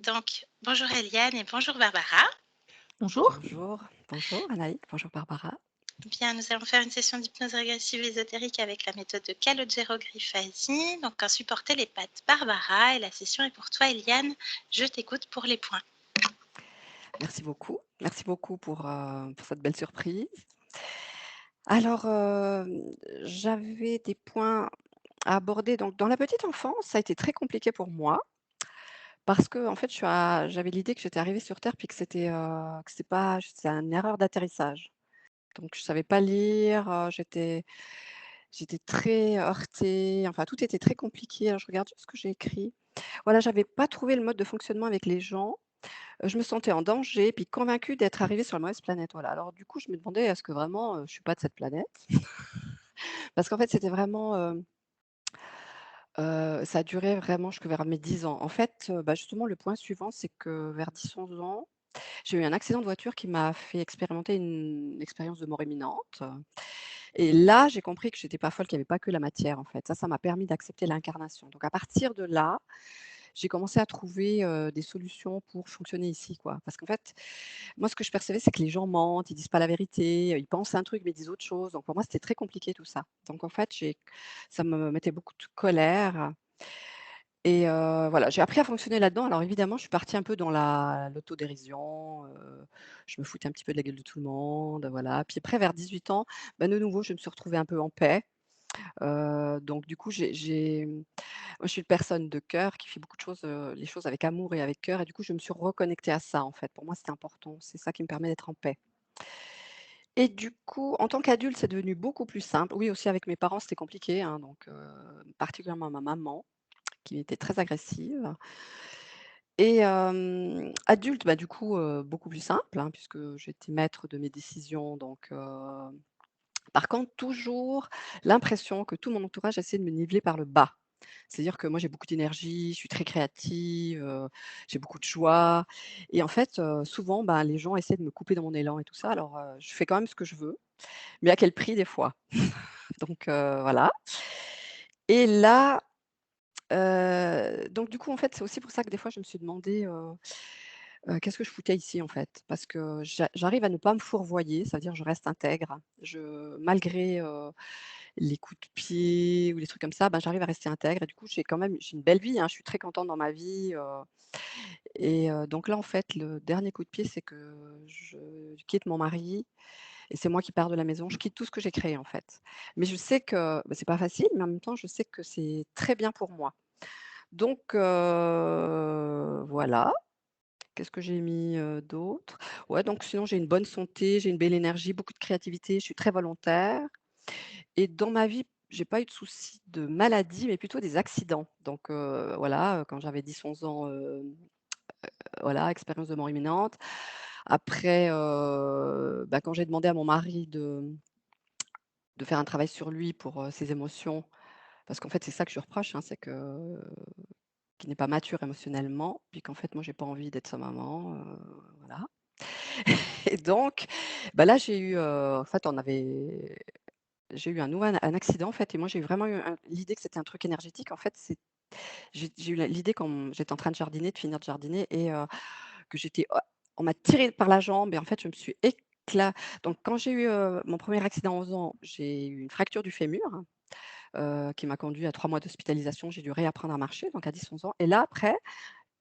Donc, bonjour Eliane et bonjour Barbara. Bonjour. Bonjour Anaïs, bonjour Barbara. Bien, nous allons faire une session d'hypnose régressive ésotérique avec la méthode de Calogero Griffasi. Donc, en supporter les pattes Barbara et la session est pour toi Eliane. Je t'écoute pour les points. Merci beaucoup pour cette belle surprise. Alors, j'avais des points à aborder. Donc dans la petite enfance, ça a été très compliqué pour moi parce que en fait, j'avais l'idée que j'étais arrivée sur terre puis que c'était une erreur d'atterrissage. Donc je savais pas lire, j'étais très heurtée, enfin tout était très compliqué. Alors je regarde juste ce que j'ai écrit. Voilà, j'avais pas trouvé le mode de fonctionnement avec les gens. Je me sentais en danger, puis convaincue d'être arrivée sur la mauvaise planète, voilà. Alors du coup, je me demandais: «Est-ce que vraiment, je suis pas de cette planète?» Parce qu'en fait, c'était vraiment, ça a duré vraiment jusque vers mes 10 ans. En fait, bah, justement, le point suivant, c'est que vers 10-11 ans, j'ai eu un accident de voiture qui m'a fait expérimenter une expérience de mort imminente, et là, j'ai compris que j'étais pas folle, qu'il y avait pas que la matière, en fait. Ça m'a permis d'accepter l'incarnation. Donc à partir de là, j'ai commencé à trouver, des solutions pour fonctionner ici, quoi. Parce qu'en fait, moi, ce que je percevais, c'est que les gens mentent, ils disent pas la vérité, ils pensent un truc, mais ils disent autre chose. Donc pour moi, c'était très compliqué tout ça. Donc en fait, ça me mettait beaucoup de colère et voilà, j'ai appris à fonctionner là-dedans. Alors évidemment, je suis partie un peu dans l'autodérision, je me foutais un petit peu de la gueule de tout le monde, voilà. Puis après vers 18 ans, bah, de nouveau, je me suis retrouvée un peu en paix. Donc du coup, moi, je suis une personne de cœur qui fait beaucoup de choses, les choses avec amour et avec cœur, et du coup, je me suis reconnectée à ça, en fait. Pour moi, c'est important. C'est ça qui me permet d'être en paix. Et du coup, en tant qu'adulte, c'est devenu beaucoup plus simple. Oui, aussi avec mes parents, c'était compliqué, hein, donc particulièrement ma maman qui était très agressive, et adulte, bah, du coup, beaucoup plus simple, hein, puisque j'étais maître de mes décisions, donc par contre, toujours l'impression que tout mon entourage essaie de me niveler par le bas. C'est-à-dire que moi, j'ai beaucoup d'énergie, je suis très créative, j'ai beaucoup de joie, et en fait, souvent, ben, les gens essaient de me couper dans mon élan et tout ça. Alors, je fais quand même ce que je veux, mais à quel prix des fois? Donc, voilà. Et là, donc du coup, en fait, c'est aussi pour ça que des fois je me suis demandé, qu'est-ce que je foutais ici, en fait? Parce que j'arrive à ne pas me fourvoyer, ça veut dire je reste intègre. Malgré, les coups de pied ou les trucs comme ça, ben, j'arrive à rester intègre, et du coup, j'ai une belle vie, hein, je suis très contente dans ma vie, et donc là, en fait, le dernier coup de pied, c'est que je quitte mon mari et c'est moi qui pars de la maison. Je quitte tout ce que j'ai créé, en fait. Mais je sais que, bah, c'est pas facile, mais en même temps, je sais que c'est très bien pour moi. Donc voilà. Qu'est-ce que j'ai mis, d'autre? Ouais, donc sinon j'ai une bonne santé, j'ai une belle énergie, beaucoup de créativité, je suis très volontaire, et dans ma vie, j'ai pas eu de soucis de maladie, mais plutôt des accidents. Donc voilà, quand j'avais 10-11 ans, voilà, expérience de mort imminente. Après, bah, quand j'ai demandé à mon mari de faire un travail sur lui pour, ses émotions, parce qu'en fait, c'est ça que je lui reproche, hein, c'est qu'il n'est pas mature émotionnellement, puis qu'en fait, moi, j'ai pas envie d'être sa maman, voilà. Et donc, bah, là, en fait, j'ai eu un accident, en fait, et moi, j'ai vraiment eu l'idée que c'était un truc énergétique. En fait, j'ai eu l'idée quand j'étais en train de jardiner, de finir de jardiner, et que on m'a tiré par la jambe, et en fait, je me suis donc quand j'ai eu, mon premier accident à 11 ans, j'ai eu une fracture du fémur, qui m'a conduit à 3 mois d'hospitalisation. J'ai dû réapprendre à marcher, donc à 10-11 ans, et là, après,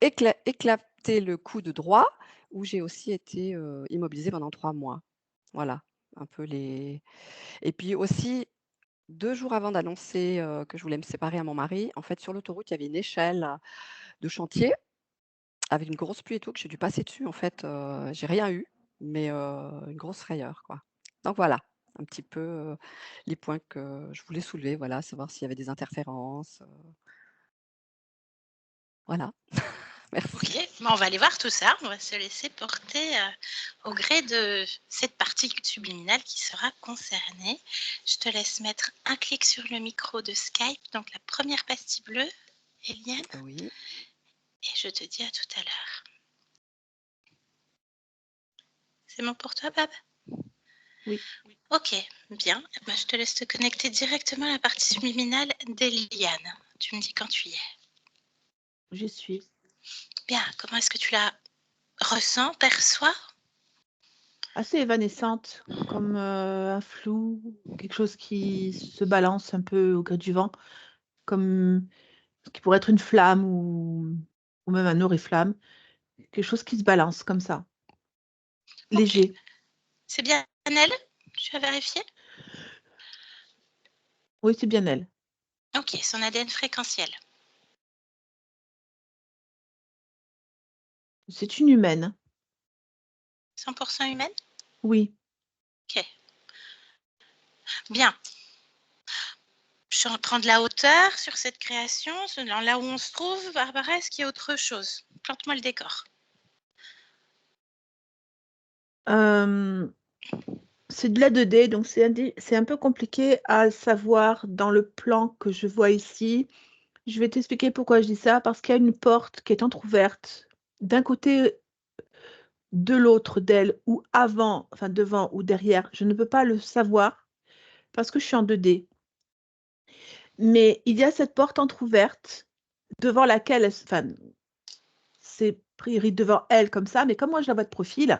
éclater le coude droit, où j'ai aussi été, immobilisée pendant 3 mois. Voilà, un peu les et puis aussi, 2 jours avant d'annoncer, que je voulais me séparer à mon mari, en fait, sur l'autoroute, il y avait une échelle de chantier avec une grosse pluie et tout, que j'ai dû passer dessus. En fait, j'ai rien eu, mais une grosse frayeur, quoi. Donc voilà, un petit peu, les points que je voulais soulever, voilà, savoir s'il y avait des interférences, voilà. Ok, Merci. bon, on va aller voir tout ça. On va se laisser porter au gré de cette partie subliminale qui sera concernée. Je te laisse mettre un clic sur le micro de Skype, donc la première pastille bleue, Eliane, Oui. et je te dis à tout à l'heure. C'est bon pour toi, Bab? Oui, Ok, bien. Eh ben, je te laisse te connecter directement à la partie subliminale d'Eliane. Tu me dis quand tu y es. j'y suis. Bien, comment est-ce que tu la ressens, perçois? Assez évanescente, comme, un flou, quelque chose qui se balance un peu au gré du vent, comme ce qui pourrait être une flamme ou même un oriflamme, quelque chose qui se balance comme ça, OK. léger. C'est bien elle? Tu as vérifié? Oui, c'est bien elle. OK, son ADN fréquentiel. C'est une humaine. 100 humaine? Oui. OK. Bien. Je prends de la hauteur sur cette création, là où on se trouve. Barbara, est-ce qu'il y a autre chose? Plante-moi le décor. Hem, c'est de la 2D, donc c'est un peu compliqué à savoir dans le plan que je vois ici. Je vais t'expliquer pourquoi je dis ça, parce qu'il y a une porte qui est entrouverte d'un côté, de l'autre, d'elle ou avant, enfin devant ou derrière, je ne peux pas le savoir parce que je suis en 2D. Mais il y a cette porte entrouverte devant laquelle enfin, c'est priori devant elle comme ça, mais comme moi je la vois de profil,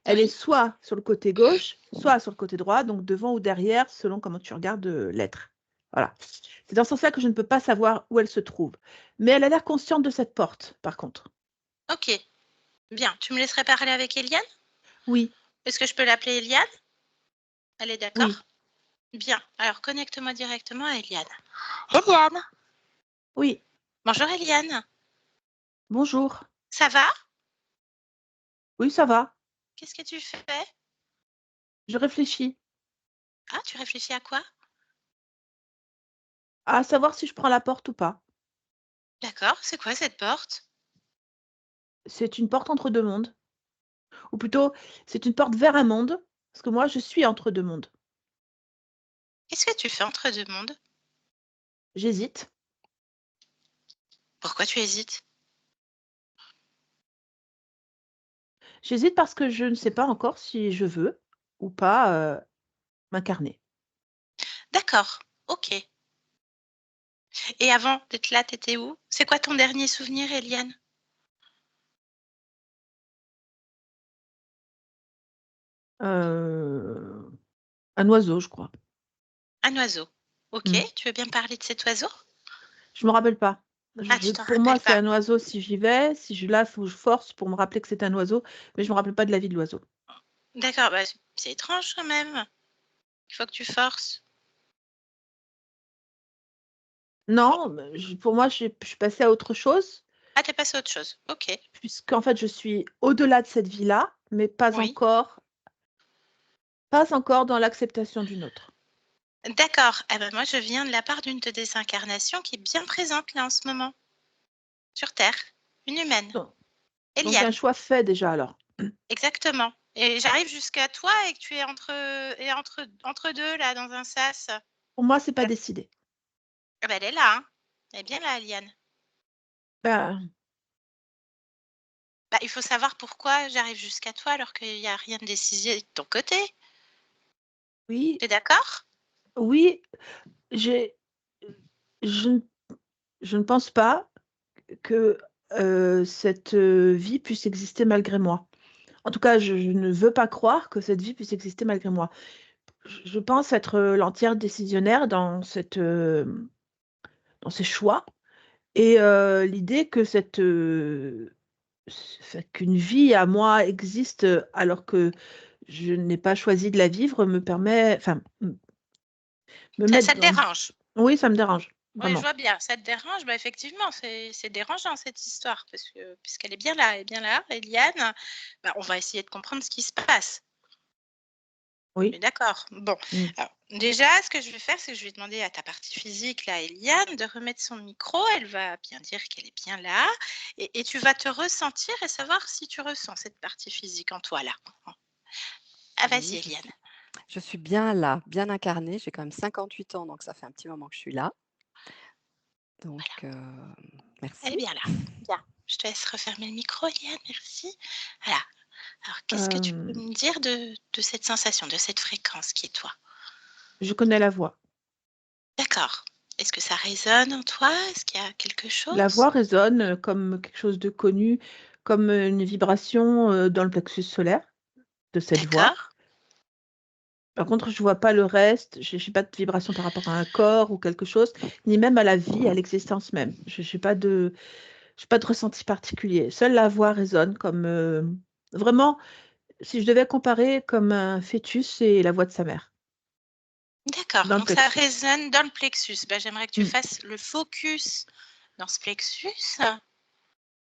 elle est Oui, soit sur le côté gauche, soit sur le côté droit, donc devant ou derrière selon comment tu regardes, l'être. Voilà. C'est dans ce sens-là que je ne peux pas savoir où elle se trouve. Mais elle a l'air consciente de cette porte, par contre. OK. Bien. Tu me laisserais parler avec Eliane? Oui, Est-ce que je peux l'appeler Eliane? Elle est oui, d'accord? Bien. Alors connecte-moi directement à Eliane. Eliane! oui. Bonjour Eliane. Bonjour. Ça va? Oui, ça va. Qu'est-ce que tu fais? Je réfléchis Ah, tu réfléchis à quoi? à savoir si je prends la porte ou pas. D'accord. C'est quoi cette porte? C'est une porte entre 2 mondes, ou plutôt, c'est une porte vers un monde, parce que moi, je suis entre 2 mondes. Qu'est-ce que tu fais entre deux mondes? J'hésite. Pourquoi tu hésites? J'hésite parce que je ne sais pas encore si je veux ou pas, m'incarner. D'accord. OK. Et avant d'être là, t'étais où? C'est quoi ton dernier souvenir, Eliane? Heu, un oiseau, je crois. Un oiseau. OK. Mmh. Tu veux bien me parler de cet oiseau? Je me rappelle pas. Ah, tu Je t'en pour moi, rappelles c'est pas. un oiseau si j'y vais, si je là, faut que je force pour me rappeler que c'est un oiseau, mais je me rappelle pas de la vie de l'oiseau. D'accord, bah, c'est étrange quand même. Il faut que tu forces. Non, pour moi, je suis passée à autre chose. Ah, tu es passé à autre chose. OK. Puisqu'en fait, je suis au-delà de cette vie-là, mais Oui. pas encore dans l'acceptation d'une autre. D'accord. Eh ben, moi, je viens de la part d'une de tes incarnations qui est bien présente là en ce moment, sur Terre. Une humaine. Donc un Eliane. choix fait déjà alors. Exactement. Et j'arrive jusqu'à toi et que tu es entre deux là dans un sas. Pour moi, c'est pas Voilà. décidé. Ah bah, elle est là, hein. Elle est bien là, Eliane. Ben, Bah, il faut savoir pourquoi j'arrive jusqu'à toi alors qu'il y a rien de décidé de ton côté. oui, Tu es d'accord? oui, j'ai je ne je ne pense pas que, cette, vie puisse exister malgré moi. En tout cas, je ne veux pas croire que cette vie puisse exister malgré moi. Je pense être, l'entière décisionnaire dans ces choix et l'idée que qu'une vie à moi existe, alors que je n'ai pas choisi de la vivre me permet enfin, me mettre Ça te dans dérange? oui, ça me dérange, Oui, je vraiment. vois bien, ça te dérange. Bah, effectivement, c'est dérangeant cette histoire parce que puisqu'elle est bien là, elle est bien là, Eliane. Bah, on va essayer de comprendre ce qui se passe. On est Oui. d'accord? Bon, Mmh. alors déjà, ce que je vais faire, c'est que je vais demander à ta partie physique, là, Eliane, de remettre son micro. Elle va bien dire qu'elle est bien là et tu vas te ressentir et savoir si tu ressens cette partie physique en toi, là. Ah, Oui, vas-y, Eliane. je suis bien là, bien incarnée. J'ai quand même 58 ans, donc ça fait un petit moment que je suis là. Donc, Voilà, elle est merci. bien là. Bien. Je te laisse refermer le micro, Eliane, merci. Voilà. Alors, qu'est-ce que tu peux Hem, me dire de cette sensation, de cette fréquence qui est toi? je connais la voix. D'accord. Est-ce que ça résonne en toi? Est-ce qu'il y a quelque La chose? voix résonne comme quelque chose de connu, comme une vibration dans le plexus solaire de cette voix. D'accord. Par contre, je vois pas le reste. Je n'ai pas de vibration par rapport à un corps ou quelque chose, ni même à la vie, à l'existence même. Je n'ai pas de ressenti particulier. Seule la voix résonne comme vraiment, si je devais comparer comme un fœtus et la voix de sa mère D'accord, dans le donc ça plexus. résonne dans le plexus. Bah, j'aimerais que tu Mm. fasses le focus dans ce plexus.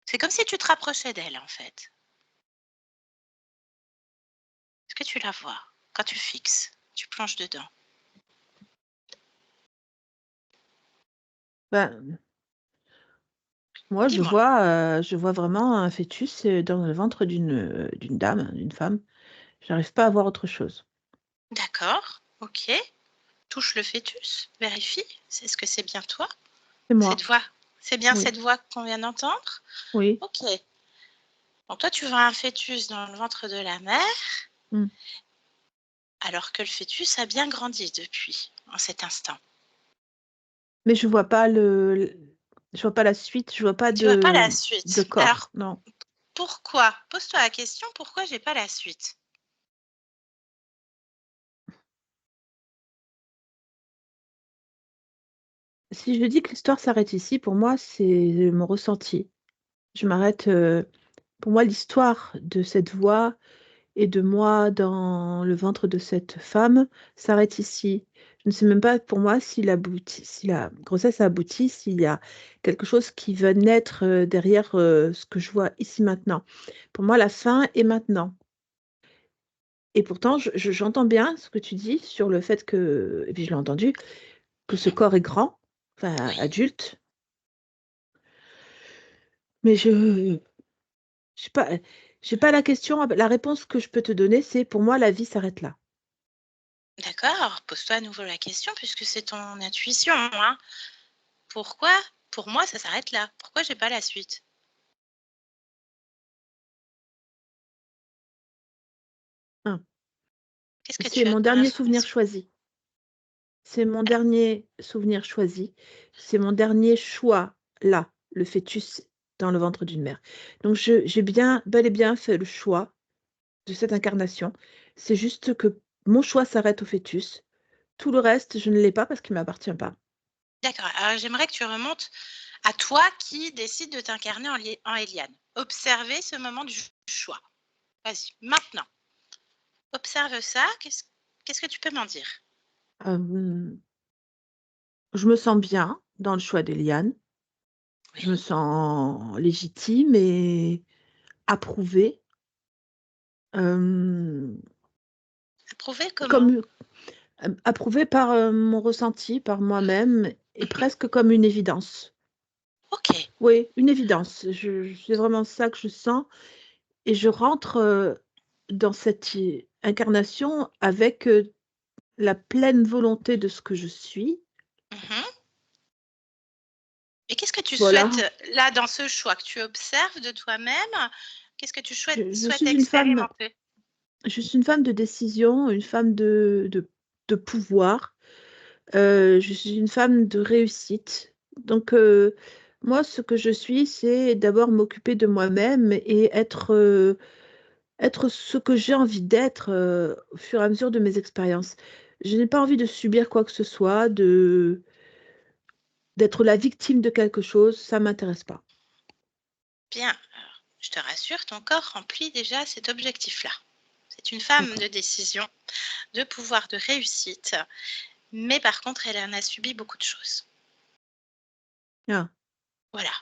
C'est comme si tu te rapprochais d'elle, en fait. Est-ce que tu la vois? Quand tu fixes, tu plonges dedans. Ben, moi, Dis-moi. je vois vraiment un fœtus dans le ventre d'une dame, d'une femme. J'arrive pas à voir autre chose. D'accord, ok. Touche le fœtus, vérifie. Est-ce que c'est bien toi? C'est Cette moi. voix, c'est bien Oui, cette voix qu'on vient d'entendre? oui. Ok. Donc toi, tu vois un fœtus dans le ventre de la mère, Mm. alors que le fœtus a bien grandi depuis, en cet instant. Mais je vois pas je vois pas la suite. Je vois pas Tu vois pas la de suite. corps. Alors, Non. pourquoi? Pose-toi la question, pourquoi j'ai pas la suite? Si je dis que l'histoire s'arrête ici, pour moi, c'est mon ressenti. Je m'arrête. Pour moi, l'histoire de cette voix et de moi dans le ventre de cette femme s'arrête ici. Je ne sais même pas pour moi si la grossesse a abouti, s'il y a quelque chose qui va naître derrière ce que je vois ici maintenant. Pour moi, la fin est maintenant. Et pourtant, j'entends bien ce que tu dis sur le fait que, et puis je l'ai entendu, que ce Mhm. corps est grand, enfin Oui, adulte, mais je sais pas, j'ai pas la question, la réponse que je peux te donner, c'est pour moi, la vie s'arrête là. d'accord. Pose-toi à nouveau la question, puisque c'est ton intuition, hein. Pourquoi? Pour moi, ça s'arrête là. Pourquoi j'ai pas la suite? Hein. Qu'est-ce que C'est tu as mon comme dernier souvenir information? choisi. C'est mon Alors, dernier souvenir choisi. C'est mon dernier choix là, le fœtus dans le ventre d'une mère. Donc j'ai bien, bel et bien fait le choix de cette incarnation. C'est juste que mon choix s'arrête au fœtus. Tout le reste, je ne l'ai pas parce qu'il ne m'appartient pas. d'accord. Alors, j'aimerais que tu remontes à toi qui décide de t'incarner en Eliane. Observez ce moment du choix. Vas-y, maintenant. Observe ça. Qu'est-ce que tu peux m'en dire? Euh, je me sens bien dans le choix d'Eliane. Je me Oui. sens légitime et approuvée. Euh, Approuvé comment? comme approuvée par mon ressenti, par moi-même, et Mhm. presque comme une évidence. Ok. Oui, une évidence. C'est vraiment ça que je sens. Et je rentre dans cette incarnation avec la pleine volonté de ce que je suis. Mhm. Et qu'est-ce que tu souhaites Voilà. là dans ce choix que tu observes de toi-même? Qu'est-ce que tu Je souhaites suis une femme, expérimenter? je suis une femme de décision, une femme de pouvoir. Je suis une femme de réussite. Donc, moi, ce que je suis, c'est d'abord m'occuper de moi-même et être ce que j'ai envie d'être au fur et à mesure de mes expériences. Je n'ai pas envie de subir quoi que ce soit, d'être la victime de quelque chose, ça ne m'intéresse pas. Bien, alors, je te rassure, ton corps remplit déjà cet objectif-là. C'est une femme D'accord. de décision, de pouvoir, de réussite, mais par contre, elle en a subi beaucoup de choses. Ah. Voilà.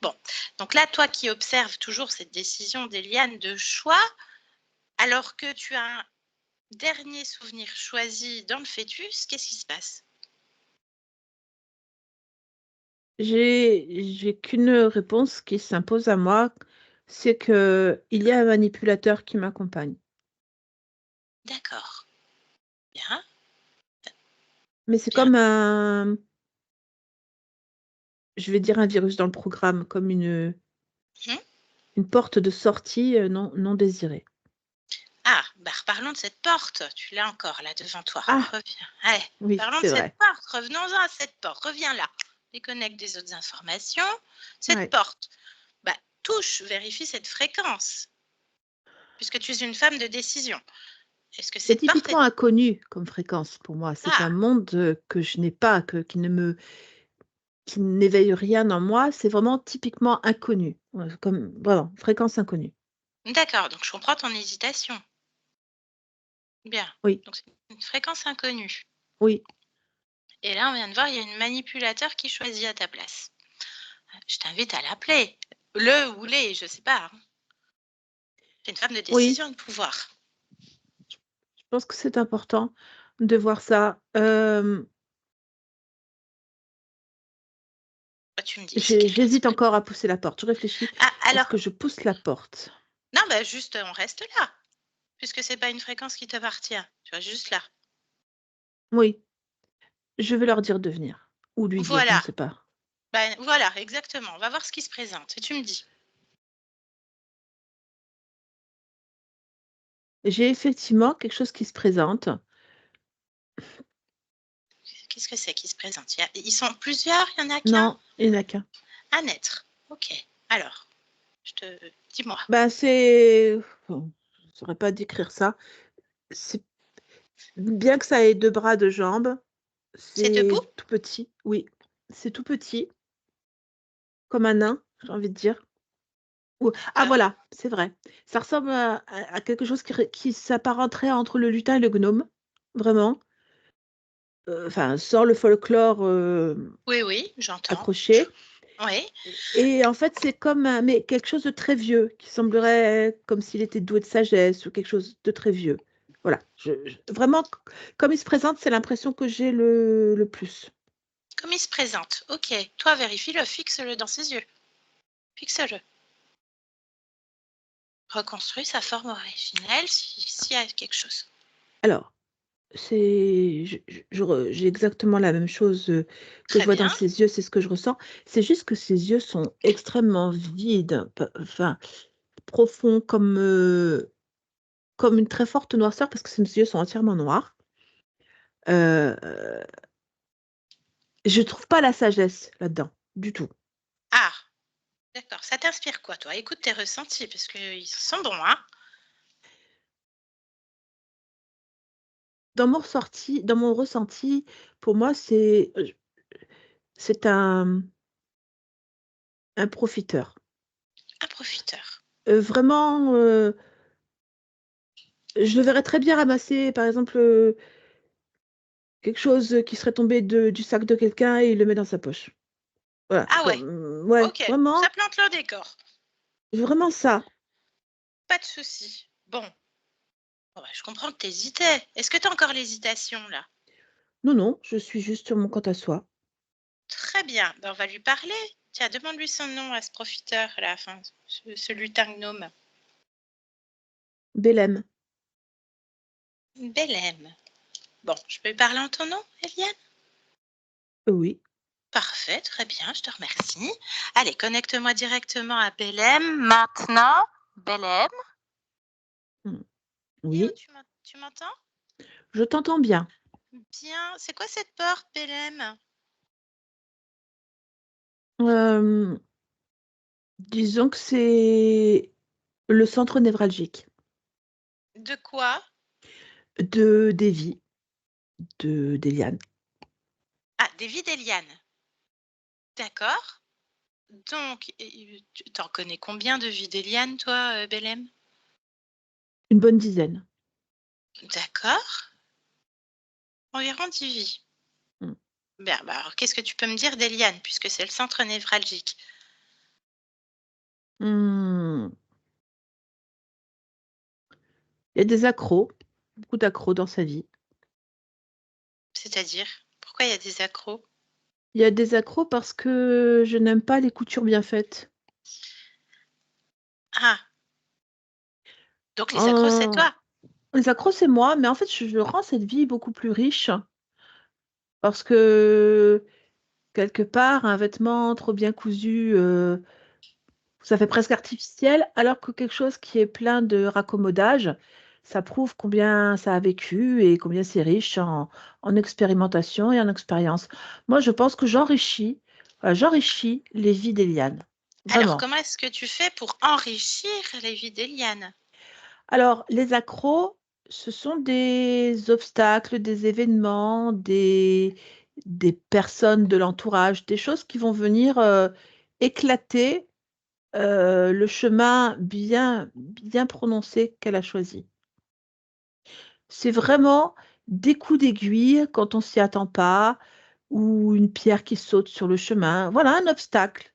Bon, donc là, toi qui observes toujours cette décision d'Eliane de choix, alors que tu as un dernier souvenir choisi dans le fœtus, qu'est-ce qui se passe? J'ai qu'une réponse qui s'impose à moi, c'est que il y a un manipulateur qui m'accompagne. D'accord. Bien, Mais c'est bien. comme je vais dire un virus dans le programme, comme une Mhm. porte de sortie non désirée. Ah, reparlons de cette porte. Tu l'as encore là devant toi. Ah, Reviens. Allez, oui, parlons c'est de vrai. cette porte. Revenons-en à cette porte. Reviens là. Déconnecte des autres informations. Cette Ouais. porte. Touche, vérifie cette fréquence. Puisque tu es une femme de décision. Est-ce que C'est cette porte typiquement inconnu comme fréquence pour moi. C'est un monde que je n'ai pas, qui n'éveille rien en moi. C'est vraiment typiquement inconnu. Ouais, comme vraiment, fréquence inconnue. D'accord, donc je comprends ton hésitation. Bien. Oui, Donc c'est une fréquence inconnue. oui. Et là, on vient de voir, il y a un manipulateur qui choisit à ta place. Je t'invite à l'appeler. Le ou les, je sais pas. C'est une femme de Oui, décision et de pouvoir. je pense que c'est important de voir ça. Tu me dis si quelqu'un J'hésite se... encore à pousser la porte. Je réfléchis. Ah, Est-ce alors, que je pousse la porte? non, juste, on reste là. Puisque c'est pas une fréquence qui t'appartient. Tu vois, juste là. Oui, je vais leur dire de venir. Ou lui dire, je ne Voilà. sais pas. Voilà, exactement. On va voir ce qui se présente. Et tu me dis. J'ai effectivement quelque chose qui se présente. Qu'est-ce que c'est qui se présente? Ils sont plusieurs, il y en a qu'un? Non, il n'y en a qu'un. Un être. Ok. Alors, dis-moi. Bah, c'est. Bon, je ne saurais pas décrire ça. C'est bien que ça ait 2 bras, 2 jambes. C'est debout? C'est tout petit. Oui, c'est tout petit, comme un nain, j'ai envie de dire. Ah D'accord. voilà, c'est vrai. Ça ressemble à quelque chose qui s'apparenterait entre le lutin et le gnome, vraiment. Enfin, sans le folklore, Oui, j'entends. accroché. Oui. Et en fait, c'est comme mais quelque chose de très vieux, qui semblerait comme s'il était doué de sagesse ou quelque chose de très vieux. Voilà, vraiment, comme il se présente, c'est l'impression que j'ai le plus. Comme il se présente. Ok. Toi, vérifie-le, fixe-le dans ses yeux. Fixe-le. Reconstruis sa forme originelle s'il y a quelque chose. Alors, j'ai exactement la même chose, que je Très vois dans bien. ses yeux, c'est ce que je ressens. C'est juste que ses yeux sont extrêmement vides, enfin, profonds, comme une très forte noirceur, parce que ses yeux sont entièrement noirs. Heu, je trouve pas la sagesse là-dedans, du tout. Ah, d'accord. Ça t'inspire quoi, toi? Écoute tes ressentis, parce qu'ils sont bons, hein? Dans mon ressenti, pour moi, c'est un profiteur. Un profiteur. Vraiment, je le verrais très bien ramasser, par exemple, quelque chose qui serait tombé du sac de quelqu'un et il le met dans sa poche. Voilà, Ah ouais, comme ouais, ok. Ça vraiment, plante le décor. vraiment ça. Pas de souci. Bon, je comprends que t'hésitais. Est-ce que t'as encore l'hésitation, là? Non, non, je suis juste sur mon compte à soi. Très bien. On va lui parler. Tiens, demande-lui son nom à ce profiteur, là, enfin, ce lutin gnome. Bélem. Bélem. Bon, je peux lui parler en ton nom, Eliane? Oui, Parfait, très bien, je te remercie. Allez, connecte-moi directement à Bélem maintenant. Bélem. mmh, Léo, oui, tu m'entends? je t'entends bien. Bien. C'est quoi cette porte, Bélem? Hem, disons que c'est le centre névralgique De quoi? des vies d'Éliane. Ah, des vies d'Eliane. D'accord. Donc, tu t'en connais combien de vies d'Eliane, toi, Bélem? Une bonne dizaine. D'accord. Environ 10 vies. Mmh. Bien, alors qu'est-ce que tu peux me dire d'Eliane, puisque c'est le centre névralgique? Mmh. Il y a des accros, beaucoup d'accros dans sa vie. C'est-à-dire? Pourquoi il y a des accros? Il y a des accros parce que je n'aime pas les coutures bien faites. Ah, donc les accros, c'est Heu, toi? les accros, c'est moi, mais en fait, je rends cette vie beaucoup plus riche parce que, quelque part, un vêtement trop bien cousu, ça fait presque artificiel, alors que quelque chose qui est plein de raccommodage, Ça prouve combien ça a vécu et combien c'est riche en expérimentation et en expérience. Moi, je pense que j'enrichis les vies d'Eliane. Alors, Vraiment. comment est-ce que tu fais pour enrichir les vies d'Eliane? Alors, les accros, ce sont des obstacles, des événements, des personnes de l'entourage, des choses qui vont venir éclater le chemin bien prononcé qu'elle a choisi. C'est vraiment des coups d'aiguille quand on s'y attend pas, ou une pierre qui saute sur le chemin. Voilà un obstacle.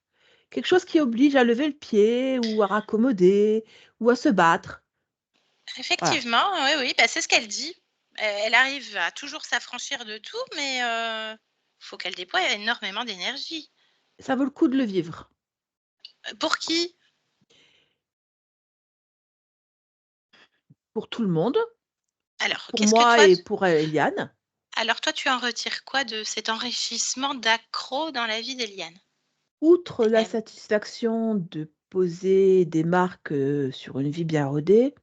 Quelque chose qui oblige à lever le pied ou à raccommoder ou à se battre. Voilà. Effectivement, oui, oui, bah, c'est ce qu'elle dit. Elle arrive à toujours s'affranchir de tout, mais faut qu'elle déploie énormément d'énergie. Ça vaut le coup de le vivre. Pour qui? Pour tout le monde, Alors, pour qu'est-ce que moi toi, et pour Eliane. alors toi, tu en retires quoi de cet enrichissement d'accro dans la vie d'Eliane? Outre la Elle- satisfaction de poser des marques sur une vie bien rodée,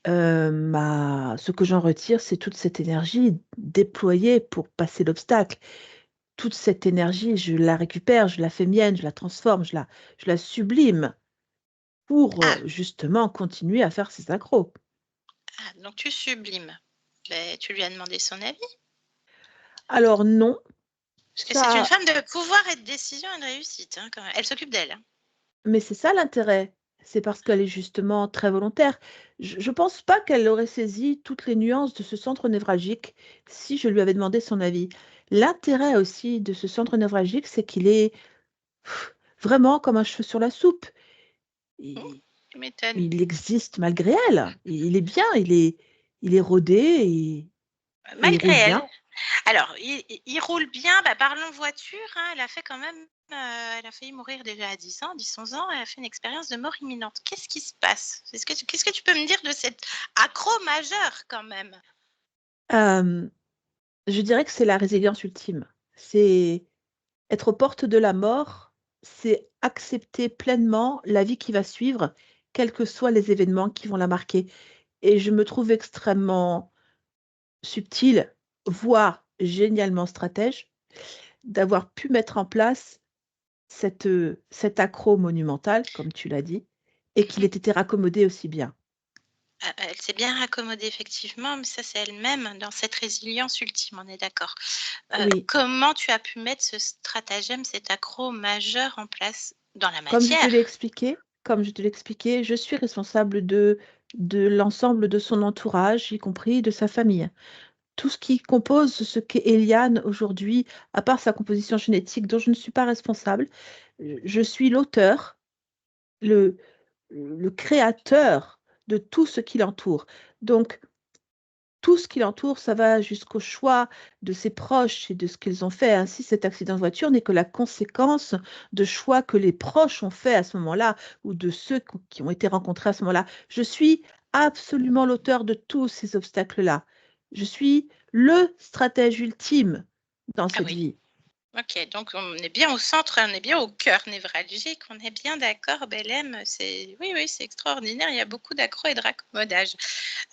ce que j'en retire, c'est toute cette énergie déployée pour passer l'obstacle. Toute cette énergie, je la récupère, je la fais mienne, je la transforme, je la sublime pour Ah, justement continuer à faire ses accros. donc tu sublimes. Ben, tu lui as demandé son avis. Alors non, Parce que c'est une ça, femme de pouvoir et de décision et de réussite, hein, quand même. Elle s'occupe d'elle, hein. mais c'est ça l'intérêt. C'est parce qu'elle est justement très volontaire. Je pense pas qu'elle aurait saisi toutes les nuances de ce centre névralgique si je lui avais demandé son avis. L'intérêt aussi de ce centre névralgique, c'est qu'il est vraiment comme un cheveu sur la soupe. Hum, Il, tu m'étonnes. il existe malgré elle. Il est bien, il est rodé et il Malgré roule elle. bien. Alors, il roule bien. Bah, parlons voiture, hein, elle a fait quand même, elle a failli mourir déjà à 10 ans, 10-11 ans. Elle a fait une expérience de mort imminente. Qu'est-ce qui se passe? Qu'est-ce que tu peux me dire de cet accro majeur quand même? Euh, je dirais que c'est la résilience ultime. C'est être aux portes de la mort, c'est accepter pleinement la vie qui va suivre, quels que soient les événements qui vont la marquer. Et je me trouve extrêmement subtile, voire génialement stratège, d'avoir pu mettre en place cet accro monumental, comme tu l'as dit, et qu'il ait Mhm. été raccommodé aussi bien. Elle s'est bien raccommodée effectivement, mais ça c'est elle-même dans cette résilience ultime, on est d'accord. Oui, Comment tu as pu mettre ce stratagème, cet accro majeur en place dans la comme je te l'ai matière? expliqué, je suis responsable de l'ensemble de son entourage, y compris de sa famille. Tout ce qui compose ce qu'est Eliane aujourd'hui, à part sa composition génétique dont je ne suis pas responsable, je suis l'auteur, le, le créateur de tout ce qui l'entoure. Donc, tout ce qui l'entoure, ça va jusqu'au choix de ses proches et de ce qu'ils ont fait. Ainsi, cet accident de voiture n'est que la conséquence de choix que les proches ont fait à ce moment-là ou de ceux qui ont été rencontrés à ce moment-là. Je suis absolument l'auteur de tous ces obstacles-là. Je suis le stratège ultime dans Ah cette oui. vie. OK, donc on est bien au centre, on est bien au cœur névralgique, on est bien d'accord, Belém, c'est oui, oui, c'est extraordinaire, il y a beaucoup d'accro et de raccommodage.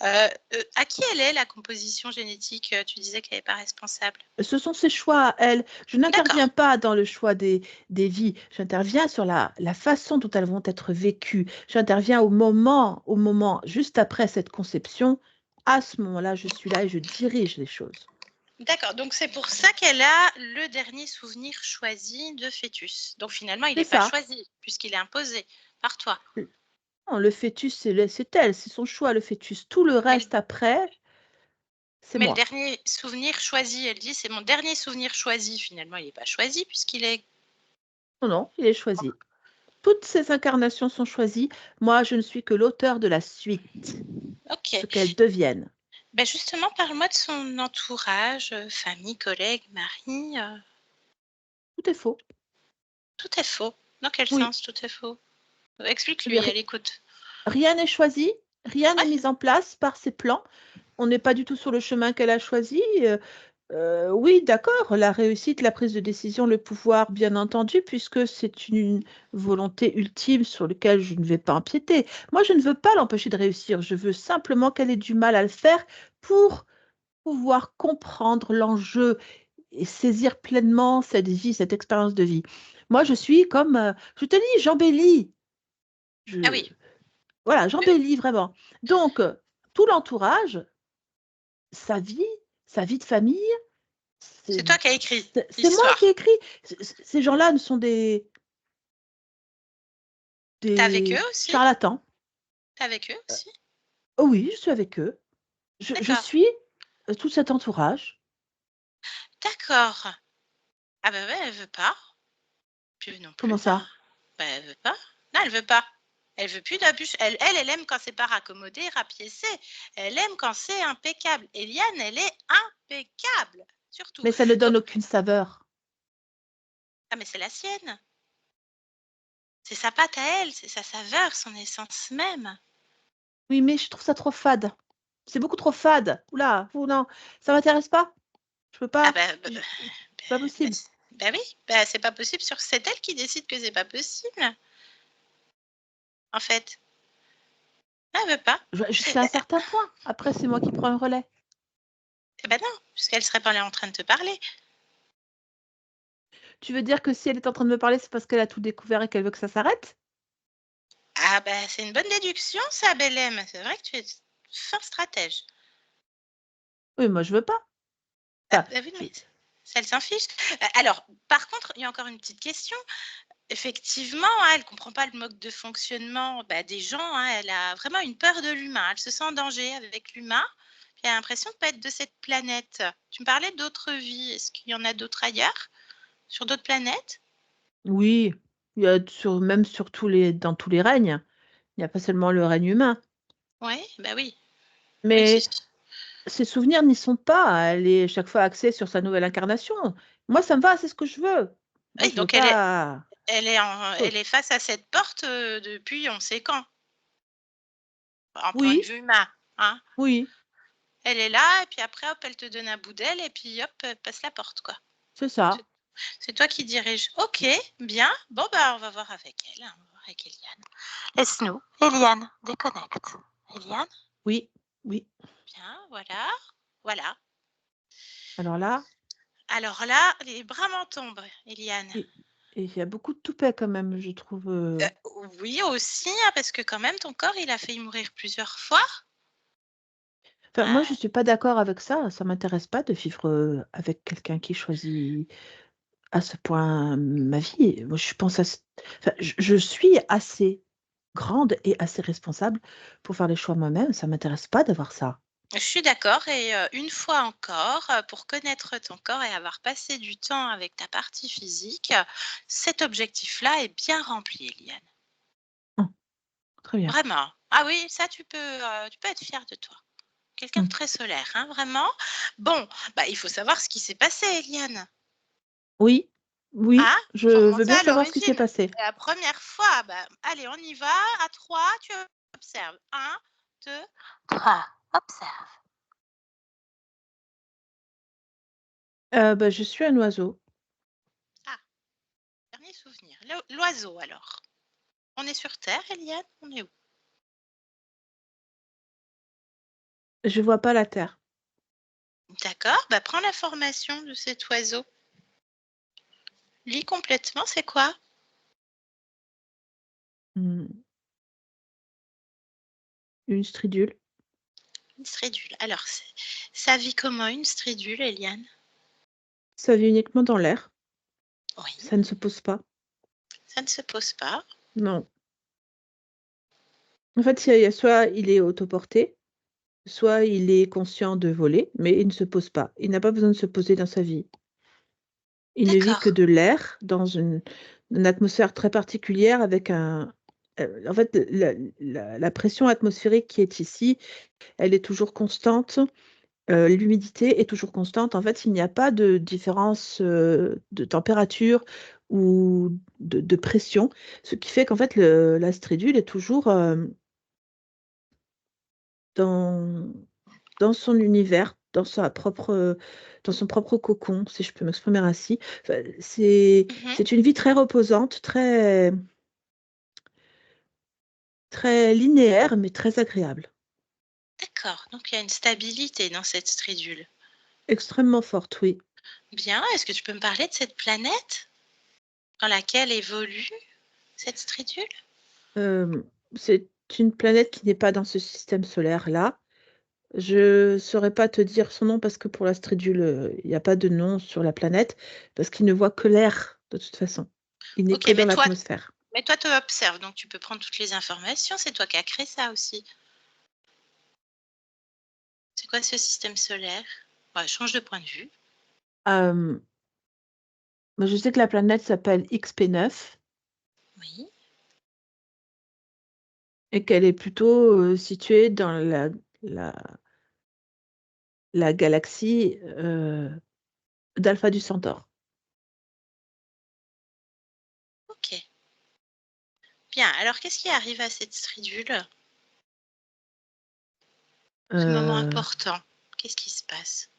À qui elle est la composition génétique? Tu disais qu'elle n'est pas responsable. Ce sont ses choix à elle. Je n'interviens D'accord. pas dans le choix des vies. J'interviens sur la façon dont elles vont être vécues. J'interviens au moment, juste après cette conception. À ce moment-là, je suis là et je dirige les choses. D'accord, donc c'est pour ça qu'elle a le dernier souvenir choisi de fœtus. Donc finalement, il C'est n'est pas ça. choisi, puisqu'il est imposé par toi. Non, le fœtus, c'est elle, c'est son choix, le fœtus. Tout le Mais le reste après, c'est mais le moi. dernier souvenir choisi, elle dit: «C'est mon dernier souvenir choisi». Finalement, il n'est pas choisi puisqu'il est Non, non, il est choisi. Toutes ces incarnations sont choisies. Moi, je ne suis que l'auteur de la suite, OK. ce qu'elles deviennent. Ben justement, parle-moi de son entourage, famille, collègues, mari, Tout est faux. tout est faux. Dans quel Oui. sens tout est faux? Explique-lui, elle écoute. Rien n'est choisi, rien n'est Ouais, mis en place par ses plans. On n'est pas du tout sur le chemin qu'elle a choisi. Oui, d'accord, la réussite, la prise de décision, le pouvoir, bien entendu, puisque c'est une volonté ultime sur laquelle je ne vais pas empiéter. Moi, je ne veux pas l'empêcher de réussir, je veux simplement qu'elle ait du mal à le faire pour pouvoir comprendre l'enjeu et saisir pleinement cette vie, cette expérience de vie. Moi, je suis comme, je te dis, j'embellis. Ah Je, oui, voilà, oui, oui. j'embellis vraiment. Donc, tout l'entourage, sa vie, sa vie de famille, c'est C'est toi qui as écrit c'est moi qui ai l'histoire. écrit. Ces gens-là ne sont T'es avec eux des aussi? charlatans. T'es avec eux aussi? Oh oui, je suis avec eux. Je D'accord. suis tout cet entourage. D'accord. Ah bah ouais, elle veut pas. Puis eux non Comment plus, hein. ça? Bah, elle veut pas. Non, elle veut pas. Elle veut plus d'abus. Elle aime quand c'est pas raccommodé, rapiécé. Elle aime quand c'est impeccable. Eliane, elle est impeccable, surtout. Mais ça ne Donc, donne aucune saveur. ah mais c'est la sienne. C'est sa pâte à elle, c'est sa saveur, son essence même. Oui, mais je trouve ça trop fade. C'est beaucoup trop fade. Oula, non, ça m'intéresse pas. Je peux Ah pas. bah, C'est pas possible. bah oui, bah c'est pas possible. C'est elle qui décide que c'est pas possible, en fait. Elle veut pas. Jusqu'à un certain point. Après, c'est moi qui prends le relais. Eh ben non, puisqu'elle serait pas là en train de te parler. Tu veux dire que si elle est en train de me parler, c'est parce qu'elle a tout découvert et qu'elle veut que ça s'arrête? Ah bah c'est une bonne déduction, ça, Bellem. C'est vrai que tu es fin stratège. Oui, moi, je veux pas. Ah Enfin, bah oui, mais ça, elle s'en fiche. Alors, par contre, il y a encore une petite question. Effectivement, hein, elle ne comprend pas le mode de fonctionnement des gens. Hein, elle a vraiment une peur de l'humain. Elle se sent en danger avec l'humain. Elle a l'impression de ne pas être de cette planète. Tu me parlais d'autres vies. Est-ce qu'il y en a d'autres ailleurs? Sur d'autres planètes? oui, il y a même dans tous les règnes. Il n'y a pas seulement le règne humain. Oui, bah oui. Oui, Mais ses souvenirs n'y sont pas. Elle est chaque fois axée sur sa nouvelle incarnation. Moi, ça me va, c'est ce que je veux. Moi, oui, je veux donc pas. elle est face à cette porte depuis on sait quand, en point de Oui, vue humain. Hein. oui, Elle est là, et puis après, hop, elle te donne un bout d'elle, et puis hop, elle passe la porte, quoi. c'est ça. C'est toi qui dirige. Ok, bien. Bon, bah, on va voir avec elle. On va voir avec Eliane. Laisse-nous. Eliane, déconnecte. Eliane, Oui, oui. bien, voilà. Voilà. Alors là, Alors là, les bras m'en tombent, Eliane. et et il y a beaucoup de toupet quand même, je trouve. Oui, aussi, hein, parce que quand même, ton corps, il a failli mourir plusieurs fois. Enfin, moi, je Hein. suis pas d'accord avec ça. Ça m'intéresse pas de vivre avec quelqu'un qui choisit à ce point ma vie. Moi, je pense enfin, je suis assez grande et assez responsable pour faire les choix moi-même. Ça m'intéresse pas d'avoir ça. Je suis d'accord et une fois encore, pour connaître ton corps et avoir passé du temps avec ta partie physique, cet objectif-là est bien rempli, Eliane. Mmh, très bien. Vraiment. Ah oui, ça tu peux être fière de toi. Quelqu'un de Mmh. très solaire, hein, vraiment. Bon, bah, il faut savoir ce qui s'est passé, Eliane. Oui, oui, Hein? je Faut veux remonter bien à savoir ce qui s'est l'origine. passé. La première fois, bah, allez, on y va. À 3, tu observes. 1, 2, 3. Observe. Bah, je suis un oiseau. Ah, dernier souvenir. L'oiseau, alors. On est sur Terre, Eliane? On est où? Je vois pas la terre. D'accord, bah, prends l'information de cet oiseau. Lis complètement, c'est quoi? Mmh, une stridule. Une stridule. Alors, ça vit comment une stridule, Eliane? Ça vit uniquement dans l'air. Oui, Ça ne se pose pas. ça ne se pose pas. Non. En fait, il y a soit il est autoporté, soit il est conscient de voler, mais il ne se pose pas. Il n'a pas besoin de se poser dans sa vie. Il ne vit que D'accord. de l'air dans une atmosphère très particulière avec en fait, la pression atmosphérique qui est ici, elle est toujours constante, l'humidité est toujours constante. En fait, il n'y a pas de différence, de température ou de pression, ce qui fait qu'en fait la stridule est toujours, dans son univers dans son propre cocon, si je peux m'exprimer ainsi. Enfin, c'est une vie très reposante, très, très linéaire, mais très agréable. D'accord, donc il y a une stabilité dans cette stridule. Extrêmement forte, oui. Bien, est-ce que tu peux me parler de cette planète dans laquelle évolue cette stridule? C'est une planète qui n'est pas dans ce système solaire-là. Je saurais pas te dire son nom parce que pour la stridule, il y a pas de nom sur la planète, parce qu'il ne voit que l'air de toute façon. Il n'est OK, que dans l'atmosphère. mais toi tu observes, donc tu peux prendre toutes les informations, c'est toi qui as créé ça aussi. C'est quoi ce système solaire? Ouais, change de point de vue. Moi, je sais que la planète s'appelle XP9 Oui, et qu'elle est plutôt, située dans la galaxie, d'Alpha du Centaure. OK. Bien, alors qu'est-ce qui arrive à cette stridule? Ce moment Heu, important, qu'est-ce qui se passe?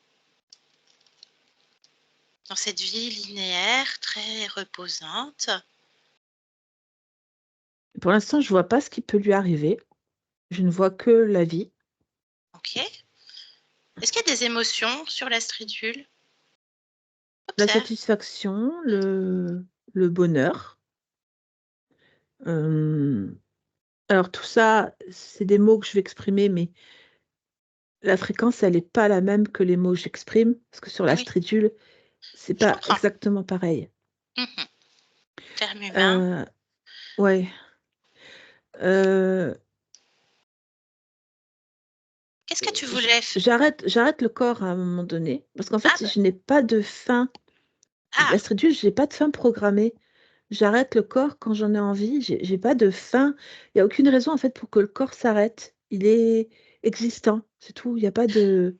Dans cette vie linéaire très reposante? pour l'instant, je vois pas ce qui peut lui arriver. Je ne vois que la vie. OK. Est-ce qu'il y a des émotions sur la stridule? La Observe. satisfaction, le bonheur. Alors tout ça, c'est des mots que je vais exprimer, mais la fréquence, elle est pas la même que les mots que j'exprime, parce que sur la Oui, stridule, c'est je pas comprends. exactement pareil. Mmh. Terme humain. Heu, ouais, heu, Qu'est-ce que tu j voulais j'arrête le corps à un moment donné, parce qu'en ah fait, bah je n'ai pas de fin. ah! La stridule, j'ai pas de fin programmée. J'arrête le corps quand j'en ai envie, j'ai pas de fin. Il y a aucune raison, en fait, pour que le corps s'arrête. Il est existant, c'est tout. Il y a pas de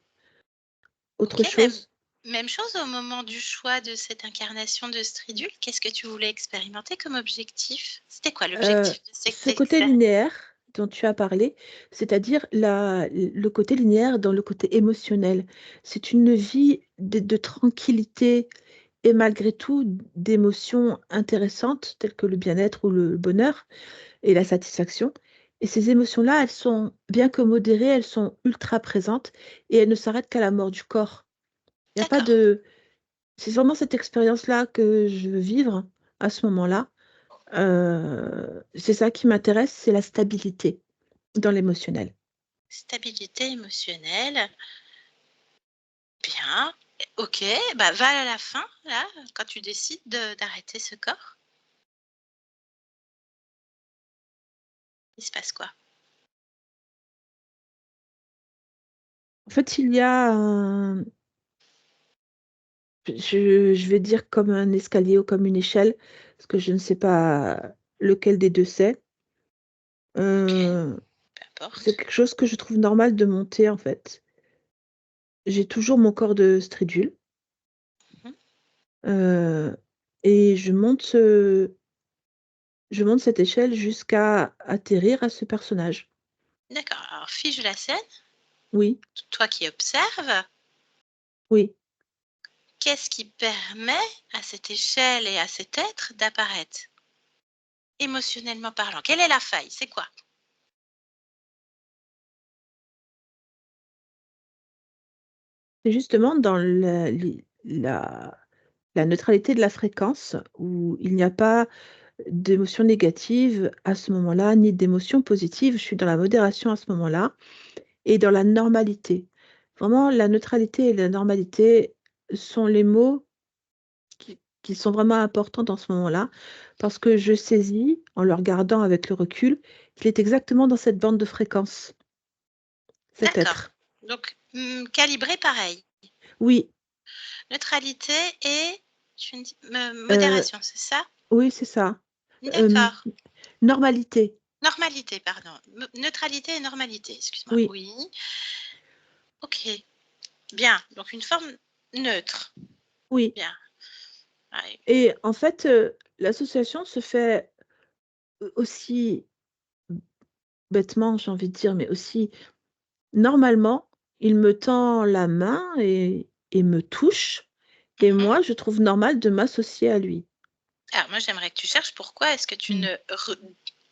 autre OK, même chose. même chose au moment du choix de cette incarnation de stridule? Qu'est-ce que tu voulais expérimenter comme objectif? C'était quoi Heu, l'objectif de cette Ce côté expérience? linéaire dont tu as parlé, c'est-à-dire le côté linéaire dans le côté émotionnel. C'est une vie de tranquillité et malgré tout d'émotions intéressantes telles que le bien-être ou le bonheur et la satisfaction et ces émotions-là, elles sont bien que modérées, elles sont ultra présentes et elles ne s'arrêtent qu'à la mort du corps. Il y a pas D'accord. de C'est vraiment cette expérience-là que je veux vivre à ce moment-là. C'est ça qui m'intéresse, c'est la stabilité dans l'émotionnel. Stabilité émotionnelle, bien. OK, bah, va à la fin, là, quand tu décides d'arrêter ce corps, il se passe quoi? En fait, il y a un je vais dire comme un escalier ou comme une échelle, parce que je ne sais pas lequel des 2 c'est. OK, Heu, peu c'est importe. quelque chose que je trouve normal de monter, en fait. J'ai toujours mon corps de stridule, Mmh. heu et je monte cette échelle jusqu'à atterrir à ce personnage. D'accord, alors fige la scène, Oui, toi qui observes, oui. qu'est-ce qui permet à cette échelle et à cet être d'apparaître? Émotionnellement parlant, quelle est la faille? C'est quoi? C'est justement dans la neutralité de la fréquence où il n'y a pas d'émotions négatives à ce moment-là, ni d'émotions positives. Je suis dans la modération à ce moment-là et dans la normalité. Vraiment, la neutralité et la normalité sont les mots qui sont vraiment importants dans ce moment-là, parce que je saisis, en le regardant avec le recul, qu'il est exactement dans cette bande de fréquence, cet D'accord, être. donc calibré pareil. Oui, Neutralité et tu me dis heu, modération, c'est ça? oui, c'est ça. Hem, D'accord. Normalité, Normalité, pardon. Neutralité et normalité, excuse-moi. oui, Oui, OK. Bien, donc une forme neutre. oui Bien. Ouais. et en fait, l'association se fait aussi bêtement, j'ai envie de dire, mais aussi normalement il me tend la main et me touche et Mhm. moi, je trouve normal de m'associer à lui. Alors moi, j'aimerais que tu cherches pourquoi est-ce que tu Mmh. ne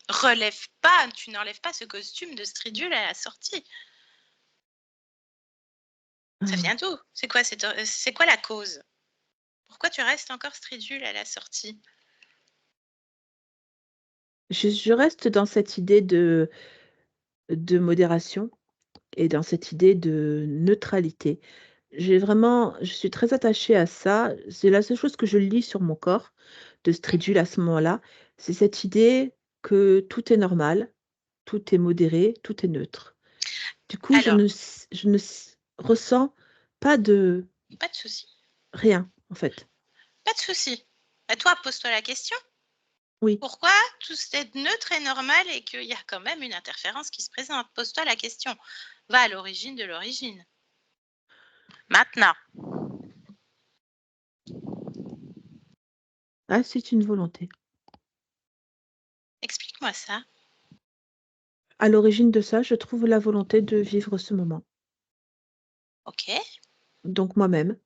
relèves pas, tu n'enlèves pas ce costume de Stridule à la sortie. Ça Ah. vient d'où? C'est quoi la cause? Pourquoi tu restes encore Stridule à la sortie? Je reste dans cette idée de modération et dans cette idée de neutralité. Je suis très attachée à ça. C'est la seule chose que je lis sur mon corps de Stridule à ce moment-là. C'est cette idée que tout est normal, tout est modéré, tout est neutre. Du coup, Alors, je ne s ressens pas de pas de souci, rien, en fait. pas de souci. À toi, pose-toi la question. Oui. Pourquoi tout est neutre et normal et qu'il y a quand même une interférence qui se présente? Pose-toi la question. Va à l'origine de l'origine. Maintenant, Ah, c'est une volonté. explique-moi ça. À l'origine de ça, je trouve la volonté de vivre ce moment. Ok, Donc moi-même,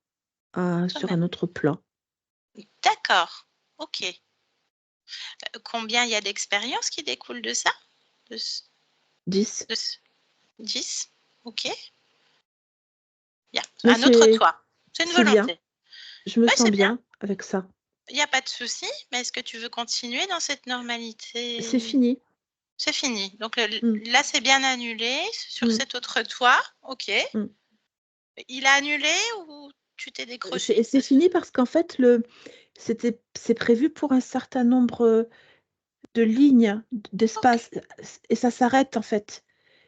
sur un toi-même. autre plan. D'accord. Ok. Combien il y a d'expériences qui découlent de ça? De, 10. 10. Ok. Bien. Mais Un autre toi. C'est une c'est bien. volonté. Je me Oui, sens c'est bien. bien avec ça. Il n'y a pas de souci. Mais est-ce que tu veux continuer dans cette C'est normalité? fini. C'est fini. Donc Mmh, là, c'est bien annulé. Sur mmh, cet autre toi, ok. mmh. Il a annulé ou tu t'es décroché? C'est fini parce qu'en fait, c'est prévu pour un certain nombre, de lignes, Ok, d'espace, et ça s'arrête, en fait.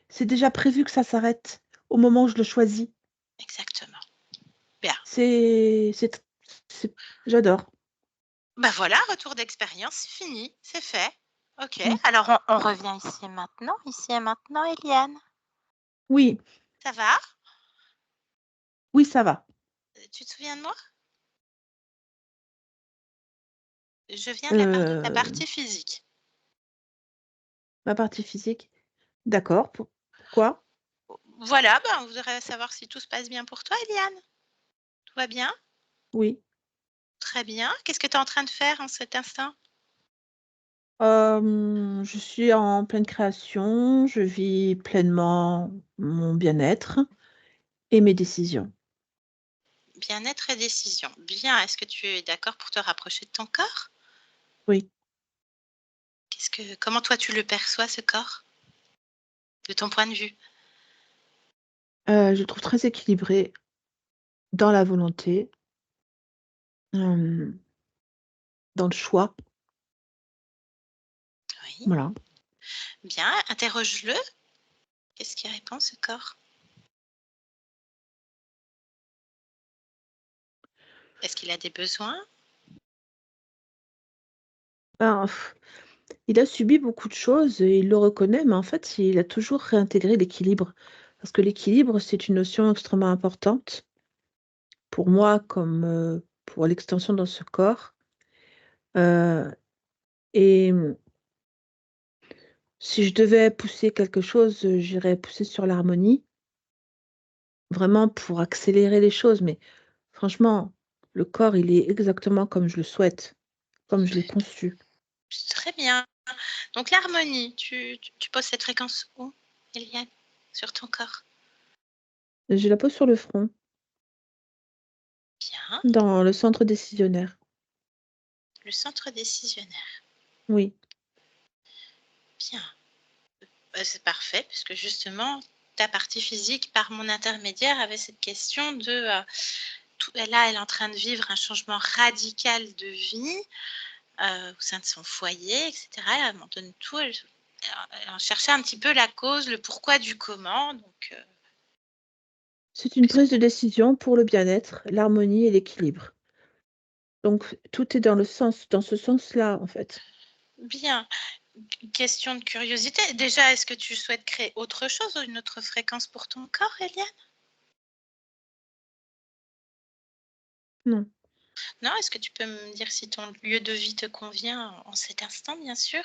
C'est déjà prévu que ça s'arrête au moment où je le choisis. exactement. Bien. C'est c'est j'adore. Ben voilà, retour d'expérience, fini, c'est fait. Ok, Mmh. alors on revient ici et maintenant, Eliane. Oui, Ça va? oui, ça va. Tu te souviens de moi? Je viens de la Heu, partie physique. Ma partie physique, d'accord. Pourquoi? Voilà, ben, on voudrait savoir si tout se passe bien pour toi, Eliane. Tout va bien? Oui. Très bien. Qu'est-ce que tu es en train de faire en cet instant? Je suis en pleine création, je vis pleinement mon bien-être et mes décisions. Bien-être et décision. Bien, est-ce que tu es d'accord pour te rapprocher de ton corps? Oui, Comment toi tu le perçois, ce corps, de ton point de vue? je le trouve très équilibré dans la volonté, hem, dans le choix, Oui. voilà. Bien, interroge-le. Qu'est-ce qu'il répond, ce corps? Est-ce qu'il a des besoins? Ben, il a subi beaucoup de choses et il le reconnaît, mais en fait, il a toujours réintégré l'équilibre. Parce que l'équilibre, c'est une notion extrêmement importante pour moi comme, pour l'extension dans ce corps, heu et si je devais pousser quelque chose, j'irais pousser sur l'harmonie, vraiment pour accélérer les choses. Mais franchement, le corps, il est exactement comme je le souhaite, comme je l'ai conçu. Très bien. Donc l'harmonie, tu poses cette fréquence où, Eliane? Sur ton corps? Je la pose sur le front, Bien. dans le centre décisionnaire. Le centre décisionnaire. Oui. Bien. Bah, c'est parfait puisque justement ta partie physique, par mon intermédiaire, avait cette question de, là, elle est en train de vivre un changement radical de vie, au sein de son foyer et cetera. Elle abandonne tout, elle en cherchait un petit peu la cause, le pourquoi du comment, donc C'est une qu'est-ce prise qu'on de a décision pour le bien-être, l'harmonie et l'équilibre. Donc tout est dans ce sens-là, en fait. bien. Question de curiosité, déjà, est-ce que tu souhaites créer autre chose ou une autre fréquence pour ton corps, Eliane? Non. Non? Est-ce que tu peux me dire si ton lieu de vie te convient en cet instant, bien sûr?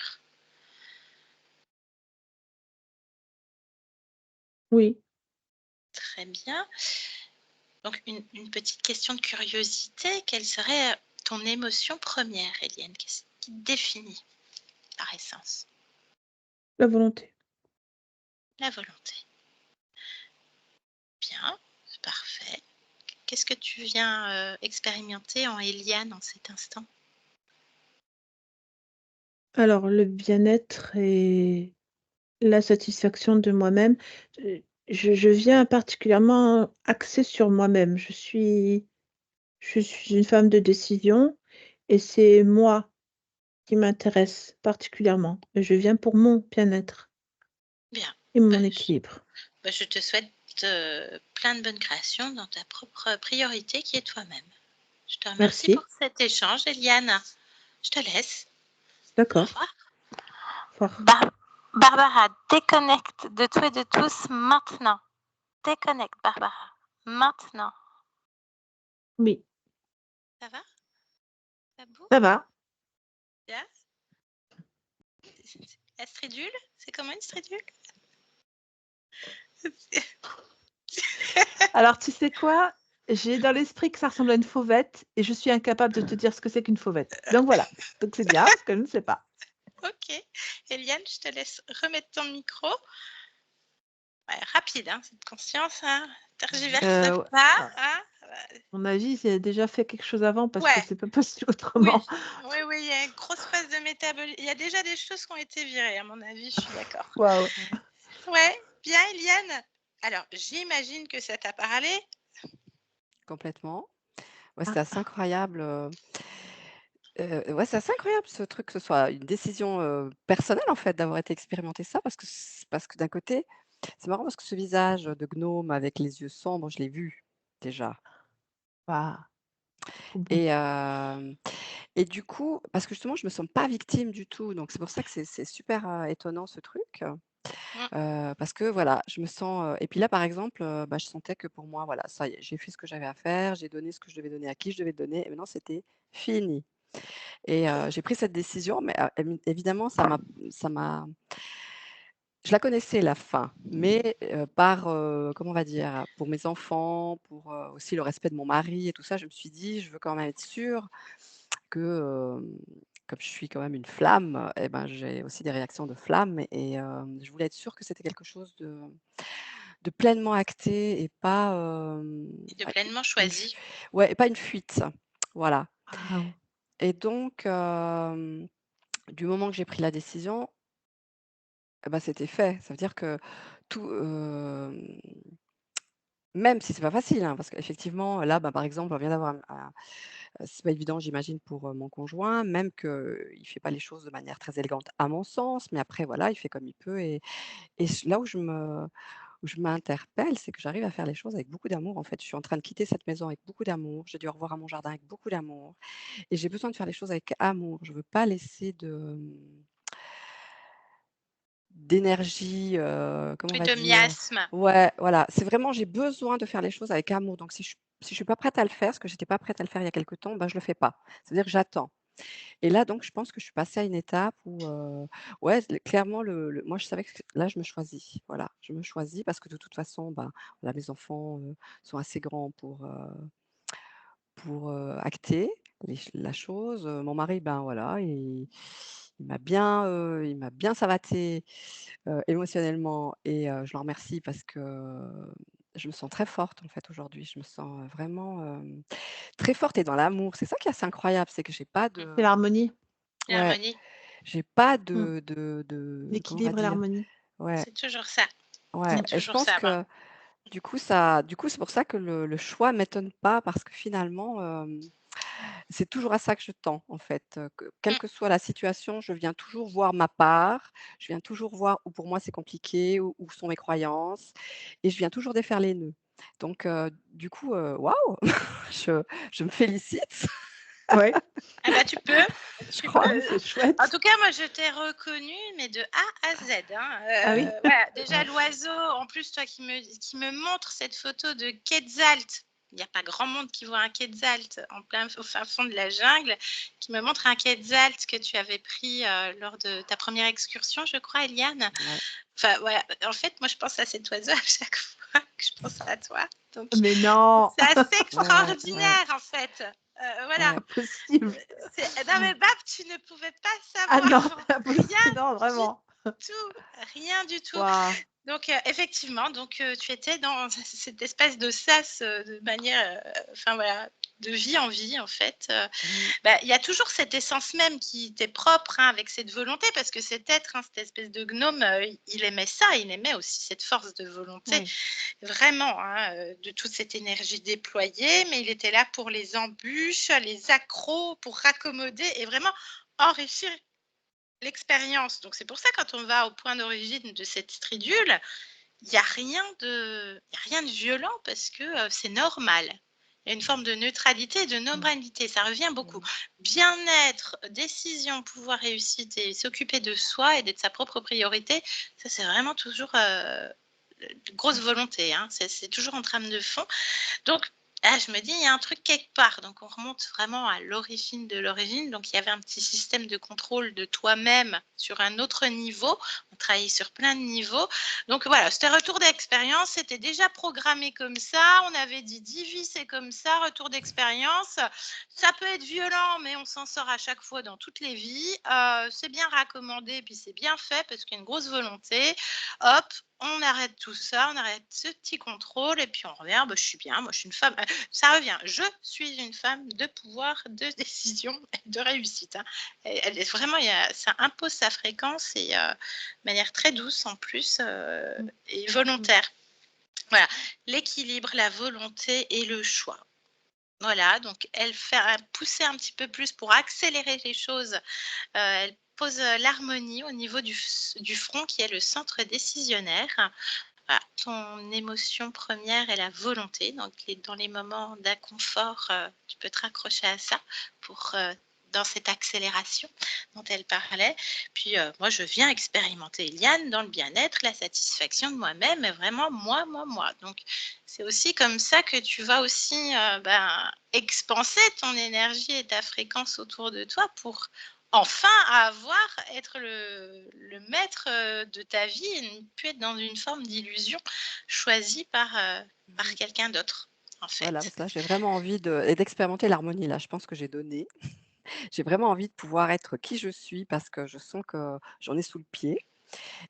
Oui. très bien. Donc, une petite question de curiosité. Quelle serait ton émotion première, Eliane? Qu'est-ce qui te définit par essence? La volonté. La volonté. Bien, c'est parfait. Qu'est-ce que tu viens expérimenter en Eliane en cet instant? Alors, le bien-être et la satisfaction de moi-même. Je viens particulièrement axée sur moi-même. Je suis une femme de décision et c'est moi qui m'intéresse particulièrement. Et je viens pour mon bien-être Bien. et Bah, mon équilibre. je te souhaite plein de bonnes créations dans ta propre priorité qui est toi-même. Je te remercie pour Merci. cet échange, Eliane. Je te laisse. Au D'accord. revoir. Au revoir. Barbara, déconnecte de tout et de tous maintenant. Déconnecte, Barbara. Maintenant. Oui, Ça va? Ça bouge? ça va. Bien? La stridule? C'est comment une stridule? Alors, tu sais quoi? J'ai dans l'esprit que ça ressemble à une fauvette et je suis incapable de te dire ce que c'est qu'une fauvette. Donc voilà. Donc c'est bien parce que je ne sais pas. Ok. Eliane, je te laisse remettre ton micro. Ouais, rapide, hein, cette conscience, hein. Tergiverse Ouais. pas, hein. À mon avis, j'ai déjà fait quelque chose avant parce que Ouais, c'est pas possible oui, autrement. oui, il y a une grosse phase de métabolisme. Il y a déjà des choses qui ont été virées, à mon avis, je suis d'accord. Waouh. Ouais, bien, Eliane. Alors, j'imagine que ça t'a parlé. Complètement. Ouais, c'est assez Ah, incroyable. Ouais, c'est assez incroyable ce truc, que ce soit une décision, personnelle en fait d'avoir été expérimenter ça parce que d'un côté, c'est marrant parce que ce visage de gnome avec les yeux sombres, je l'ai vu déjà waouh, trop bon. et du coup parce que justement je me sens pas victime du tout, donc c'est pour ça que c'est super, étonnant ce truc, Mm. parce que voilà, je me sens, et puis là par exemple, bah, je sentais que pour moi voilà, ça y est, j'ai fait ce que j'avais à faire, j'ai donné ce que je devais donner à qui je devais donner et maintenant c'était fini. Et j'ai pris cette décision, mais évidemment, ça m'a je la connaissais la fin, mais par, comment on va dire? Pour mes enfants, pour, aussi le respect de mon mari et tout ça, je me suis dit: «Je veux quand même être sûre que, comme je suis quand même une flamme, et ben, j'ai aussi des réactions de flamme et je voulais être sûre que c'était quelque chose de pleinement acté et pas, Et de ouais, pleinement une choisi. f ouais, pas une fuite. Voilà Waouh. et donc du moment que j'ai pris la décision, eh bah, c'était fait. Ça veut dire que tout, même si c'est pas facile, hein, parce qu'effectivement, là, bah, par exemple, on vient d'avoir c'est pas évident, j'imagine, pour, mon conjoint, même qu'il fait pas les choses de manière très élégante à mon sens, mais après voilà, il fait comme il peut là où je m'interpelle, c'est que j'arrive à faire les choses avec beaucoup d'amour, en fait. Je suis en train de quitter cette maison avec beaucoup d'amour, j'ai dit au revoir à mon jardin avec beaucoup d'amour et j'ai besoin de faire les choses avec amour. Je veux pas laisser d'énergie, comment on Plus va de dire? miasme. Ouais, voilà, c'est vraiment j'ai besoin de faire les choses avec amour, donc si je suis pas prête à le faire, parce que j'étais pas prête à le faire il y a quelque temps, bah, je le fais pas. C'est-à-dire que j'attends et là, donc je pense que je suis passée à une étape où, ouais, clairement moi je savais que là je me choisis, voilà. Je me choisis parce que de toute façon, ben, voilà, mes enfants, sont assez grands pour, acter la chose. Mon mari, ben, voilà, il m'a bien savaté, émotionnellement et je l'en remercie parce que je me sens très forte, en fait, aujourd'hui. Je me sens, vraiment, très forte et dans l'amour. C'est ça qui est assez incroyable, c'est que j'ai pas Mm. C'est de l'harmonie, ouais, L'harmonie, j'ai pas mmh, de comment on va l'équilibre et dire? l'harmonie. Ouais, c'est toujours ça. ouais Mmh. C'est et je toujours pense ça. Bon. que du coup, c'est pour ça que le choix m'étonne pas parce que finalement, c'est toujours à ça que je tends, en fait, que quelle Mm. que soit la situation, je viens toujours voir ma part, je viens toujours voir où pour moi c'est compliqué, où sont mes croyances et je viens toujours défaire les nœuds. Donc du coup, waouh! Je je me félicite, Ouais, Ah bah tu peux, je tu crois. ouais, peux. c'est En chouette. tout cas, moi je t'ai reconnue, mais de A à Z, hein. Ah oui? Voilà, déjà Ouais. l'oiseau, en plus toi qui me montres cette photo de Quetzalt. Il n'y a pas grand monde qui voit un Quetzalt au fin fond de la jungle, qui me montre un Quetzalt que tu avais pris lors de ta première excursion, je crois, Eliane. Ouais. Enfin, voilà. En fait, moi je pense à cet oiseau à chaque fois. que je pense à toi. Donc, Mais non, c'est assez Ouais, ouais. extraordinaire, en fait. Voilà. Ouais. impossible. Non, mais Bab, tu ne pouvais pas Ah non, savoir. c'est impossible. Rien Non, du vraiment. tout. Rien du tout. Waouh. Donc, effectivement, tu étais dans cette espèce de sas de manière, enfin voilà, de vie en vie, en fait. Il y a toujours cette essence même qui t'est propre, hein, avec cette volonté, parce que cet être, hein, cette espèce de gnome, il aimait ça, il aimait aussi cette force de volonté, Oui. vraiment, hein, de toute cette énergie déployée, mais il était là pour les embûches, les accros, pour raccommoder et vraiment enrichir l'expérience. Donc c'est pour ça, quand on va au point d'origine de cette stridule, il n'y a rien de violent, parce que c'est normal. Il y a une forme de neutralité et de normalité, ça revient beaucoup. Bien-être, décision, pouvoir, réussite et s'occuper de soi et d'être sa propre priorité, ça c'est vraiment toujours grosse volonté, hein. C'est toujours en trame de fond. Donc, je me dis, il y a un truc quelque part. Donc, on remonte vraiment à l'origine de l'origine. Donc, il y avait un petit système de contrôle de toi-même sur un autre niveau. On travaillait sur plein de niveaux. Donc, voilà, c'était retour d'expérience. C'était déjà programmé comme ça. On avait dit 10 vies, c'est comme ça, retour d'expérience. Ça peut être violent, mais on s'en sort à chaque fois dans toutes les vies. C'est bien raccommandé, puis c'est bien fait parce qu'il y a une grosse volonté. Hop, on arrête tout ça, on arrête ce petit contrôle et puis on revient, je suis bien, moi je suis une femme, ça revient, je suis une femme de pouvoir, de décision et de réussite, hein. Elle est vraiment, ça impose sa fréquence et de manière très douce en plus et volontaire. Voilà, l'équilibre, la volonté et le choix. Voilà, donc elle fait pousser un petit peu plus pour accélérer les choses. Elle pose l'harmonie au niveau du front, qui est le centre décisionnaire. Voilà, ton émotion première est la volonté. Donc, dans les moments d'inconfort, tu peux te raccrocher à ça pour dans cette accélération dont elle parlait. Puis, moi, je viens expérimenter, Eliane, dans le bien-être, la satisfaction de moi-même, et vraiment moi, moi, moi. Donc, c'est aussi comme ça que tu vas aussi expanser ton énergie et ta fréquence autour de toi pour enfin être le maître de ta vie et ne plus être dans une forme d'illusion choisie par quelqu'un d'autre, en Voilà, fait. parce que là, j'ai vraiment envie d'expérimenter l'harmonie. Là, je pense que j'ai donné. J'ai vraiment envie de pouvoir être qui je suis parce que je sens que j'en ai sous le pied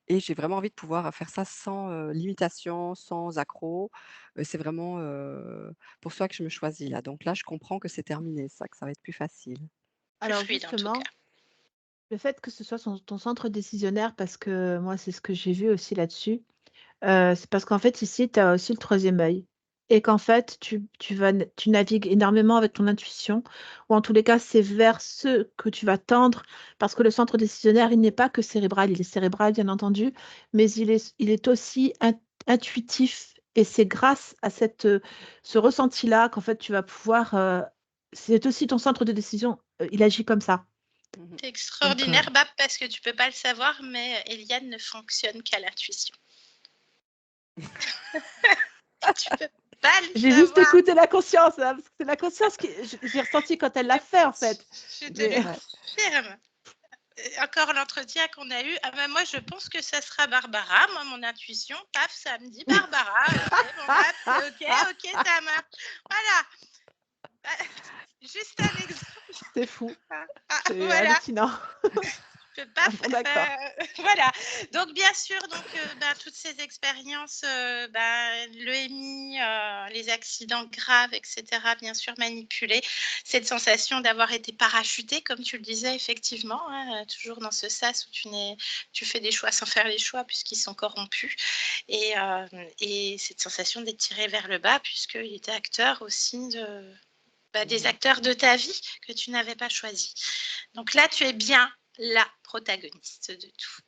et j'ai vraiment envie de pouvoir faire ça sans limitation, sans accroc. C'est vraiment pour ça que je me choisis là. Donc là, je comprends que c'est terminé, ça, que ça va être plus facile. Plus Alors fluide, en tout justement, cas. le fait que ce soit ton centre décisionnaire, parce que moi, c'est ce que j'ai vu aussi là-dessus, c'est parce qu'en fait, ici, tu as aussi le troisième œil et qu'en fait, tu navigues énormément avec ton intuition ou en tous les cas, c'est vers ce que tu vas tendre parce que le centre décisionnaire, il n'est pas que cérébral. Il est cérébral, bien entendu, mais il est aussi intuitif et c'est grâce à ce ressenti-là qu'en fait, tu vas pouvoir, c'est aussi ton centre de décision, il agit comme ça. Mmh. C'est Donc, extraordinaire, Bab, parce que tu peux pas le savoir, mais Eliane ne fonctionne qu'à l'intuition. Tu peux pas le j'ai juste savoir. écouté la conscience, hein, parce que c'est la conscience qui j'ai ressenti quand elle l'a fait, en fait. Je te le Mais Ouais. confirme. Encore l'entretien qu'on a eu, moi je pense que ça sera Barbara, moi mon intuition, paf, ça me dit Barbara, ok, bon Bab, c'est ok, ça marche. Voilà. Juste un exemple. c'est fou, c'est Voilà. hallucinant. Je peux pas Bon, d'accord. voilà. Donc bien sûr, toutes ces expériences, l'EMI, les accidents graves, etc., bien sûr manipulés. Cette sensation d'avoir été parachuté, comme tu le disais, effectivement, hein, toujours dans ce sas où tu fais des choix sans faire les choix puisqu'ils sont corrompus. Et cette sensation d'être tiré vers le bas puisqu'il était acteur aussi des acteurs de ta vie que tu n'avais pas choisi. Donc là, tu es bien la protagoniste de tout.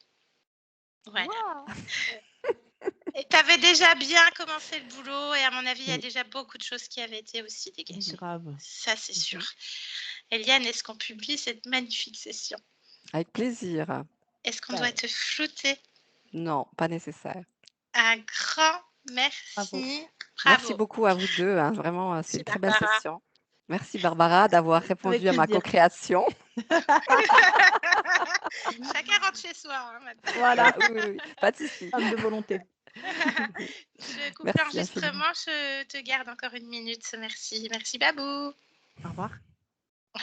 Voilà. Waouh! Et tu avais déjà bien commencé le boulot et à mon avis, il y a Oui. déjà beaucoup de choses qui avaient été aussi dégagées. Grave. Ça, c'est sûr. Eliane, est-ce qu'on publie cette magnifique session? Avec plaisir. Est-ce qu'on Bah, doit te flouter? Non, pas nécessaire. Un grand bravo. merci. Merci Bravo. beaucoup à vous 2, hein, vraiment, c'est Merci une très belle Barbara. session. Merci Barbara d'avoir Avec répondu à ma plaisir. co-création. Chacun rentre chez soi, hein, maintenant. Voilà, Oui, pas de souci. femme de volonté. Je coupe Merci infiniment. l'enregistrement, je te garde encore une minute. Merci. Merci Babou. Au revoir.